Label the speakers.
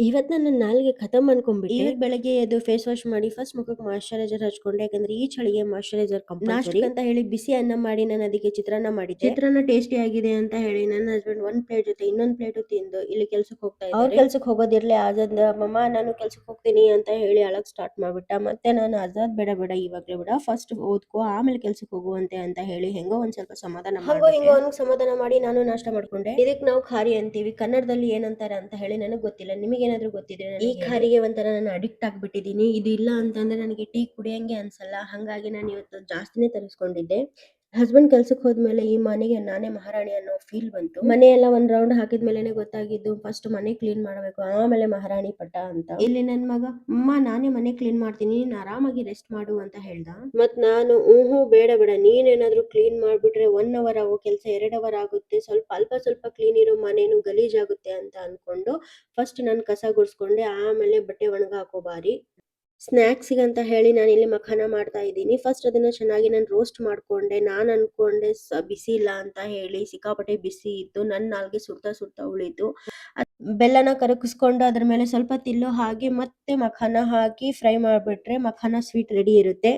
Speaker 1: ಇವತ್ತು ನನ್ನ ನಾಲಿಗೆ ಖತಮ್ ಅನ್ಕೊಂಡ್ಬಿಟ್ಟೆ. ಇವತ್ತು ಬೆಳಗ್ಗೆ ಎದ್ದು ಫೇಸ್ ವಾಶ್ ಮಾಡಿ ಫಸ್ಟ್ ಮುಖಕ್ಕೆ ಮಾಯಶ್ಚರೈಸರ್ ಹಚ್ಕೊಂಡೆ, ಯಾಕಂದ್ರೆ ಈ ಚಳಿಗೆ ಮಾಯಶ್ಚರೈಸರ್ ಕಂಪಲ್ಸರಿ. ನಾಷ್ಟಕ್ಕಂತ ಹೇಳಿ ಬಿಸಿ ಅನ್ನ ಮಾಡಿ ನಾನು ಅದಕ್ಕೆ ಚಿತ್ರಾನ್ನ ಮಾಡಿದ್ದೆ. ಚಿತ್ರಾನ್ನ ಟೇಸ್ಟಿ ಆಗಿದೆ ಅಂತ ಹೇಳಿ ನನ್ನ ಹಸ್ಬೆಂಡ್ ಒಂದ್ ಪ್ಲೇಟ್ ಜೊತೆ ಇನ್ನೊಂದ್ ಪ್ಲೇಟ್ ತಿಂದು ಇಲ್ಲಿ ಕೆಲ್ಸಕ್ಕೆ ಹೋಗ್ತಾ ಇದ್ದಾರೆ. ಅವ್ರ ಕೆಲ್ಸಕ್ಕೆ ಹೋಗೋದಿರ್ಲಿ, ಆಜಾದ್ ಮಮ್ಮ ನಾನು ಕೆಲ್ಸಕ್ಕೆ ಹೋಗ್ತೀನಿ ಅಂತ ಹೇಳಿ ಅಳಕ್ ಸ್ಟಾರ್ಟ್ ಮಾಡ್ಬಿಟ್ಟ. ಮತ್ತೆ ನಾನು ಆಜಾದ್ ಬೇಡ ಬೇಡ ಇವಾಗ್ಲೇ ಬೇಡ, ಫಸ್ಟ್ ಓದ್ಕೋ ಆಮೇಲೆ ಕೆಲ್ಸಕ್ಕೆ ಹೋಗುವಂತೆ ಅಂತ ಹೇಳಿ ಹೆಂಗೋ ಒಂದ್ ಸ್ವಲ್ಪ ಸಮಾಧಾನ ಹಿಂಗೋ ಅವ್ನಿಗೆ ಸಮಾಧಾನ ಮಾಡಿ ನಾನು ನಾಷ್ಟ ಮಾಡ್ಕೊಂಡೆ. ಇದಕ್ಕೆ ನಾವು ಖಾರಿ ಅಂತೀವಿ, ಕನ್ನಡದಲ್ಲಿ ಏನಂತಾರೆ ಅಂತ ಹೇಳಿ ನನಗೆ ಗೊತ್ತಿಲ್ಲ. ನಿಮಗೆ ಏನಾದ್ರು ಗೊತ್ತಿದ್ರೆ ಈ ಖಾರಿಗೆ ಒಂಥರ ನಾನು ಅಡಿಕ್ಟ್ ಆಗ್ಬಿಟ್ಟಿದೀನಿ. ಇದು ಇಲ್ಲ ಅಂತಂದ್ರೆ ನನಗೆ ಟೀ ಕುಡಿಯಂಗೆ ಅನ್ಸಲ್ಲ. ಹಂಗಾಗಿ ನಾನು ಇವತ್ತು ಜಾಸ್ತಿನೇ ತರಿಸ್ಕೊಂಡಿದ್ದೆ. ಹಸ್ಬೆಂಡ್ ಕೆಲ್ಸಕ್ಕೆ ಹೋದ್ಮೇಲೆ ಈ ಮನೆಗೆ ನಾನೇ ಮಹಾರಾಣಿ ಅನ್ನೋ ಫೀಲ್ ಬಂತು. ಮನೆ ಎಲ್ಲ ಒಂದ್ ರೌಂಡ್ ಹಾಕಿದ್ಮೇಲೆನೆ ಗೊತ್ತಾಗಿದ್ದು ಫಸ್ಟ್ ಮನೆ ಕ್ಲೀನ್ ಮಾಡ್ಬೇಕು ಆಮೇಲೆ ಮಹಾರಾಣಿ ಪಟ್ಟ ಅಂತ. ಇಲ್ಲಿ ನನ್ ಮಗ ಅಮ್ಮ ನಾನೇ ಮನೆ ಕ್ಲೀನ್ ಮಾಡ್ತೀನಿ, ನೀನ್ ಆರಾಮಾಗಿ ರೆಸ್ಟ್ ಮಾಡು ಅಂತ ಹೇಳ್ದ. ಮತ್ ನಾನು ಬೇಡ ಬೇಡ, ನೀನೇನಾದ್ರೂ ಕ್ಲೀನ್ ಮಾಡ್ಬಿಟ್ರೆ 1 ಅವರ್ ಆಗೋ ಕೆಲಸ 2 ಅವರ್ ಆಗುತ್ತೆ, ಅಲ್ಪ ಸ್ವಲ್ಪ ಕ್ಲೀನ್ ಇರೋ ಮನೇನು ಗಲೀಜಾಗುತ್ತೆ ಅಂತ ಅನ್ಕೊಂಡು ಫಸ್ಟ್ ನಾನು ಕಸ ಗುಡಿಸ್ಕೊಂಡೆ, ಆಮೇಲೆ ಬಟ್ಟೆ ಒಣಗ ಹಾಕೋ ಬಾರಿ. ಸ್ನ್ಯಾಕ್ಸಿಗೆ ಅಂತ ಹೇಳಿ ನಾನು ಇಲ್ಲಿ ಮಖಾನ ಮಾಡ್ತಾ ಇದ್ದೀನಿ. ಫಸ್ಟ್ ಅದನ್ನ ಚೆನ್ನಾಗಿ ನಾನು ರೋಸ್ಟ್ ಮಾಡ್ಕೊಂಡೆ. ನಾನು ಅನ್ಕೊಂಡೆ ಬಿಸಿ ಇಲ್ಲ ಅಂತ ಹೇಳಿ, ಸಿಕ್ಕಾಪಟ್ಟೆ ಬಿಸಿ ಇತ್ತು. ನನ್ನ ನಾಲ್ಗೆ ಸುಡ್ತಾ ಉಳಿತು. ಬೆಲ್ಲನ ಕರಗಿಸ್ಕೊಂಡು ಅದ್ರ ಮೇಲೆ ಸ್ವಲ್ಪ ತಿಲ್ಲೋ ಹಾಗೆ ಮತ್ತೆ ಮಖಾನ ಹಾಕಿ ಫ್ರೈ ಮಾಡ್ಬಿಟ್ರೆ ಮಖಾನ ಸ್ವೀಟ್ ರೆಡಿ ಇರುತ್ತೆ.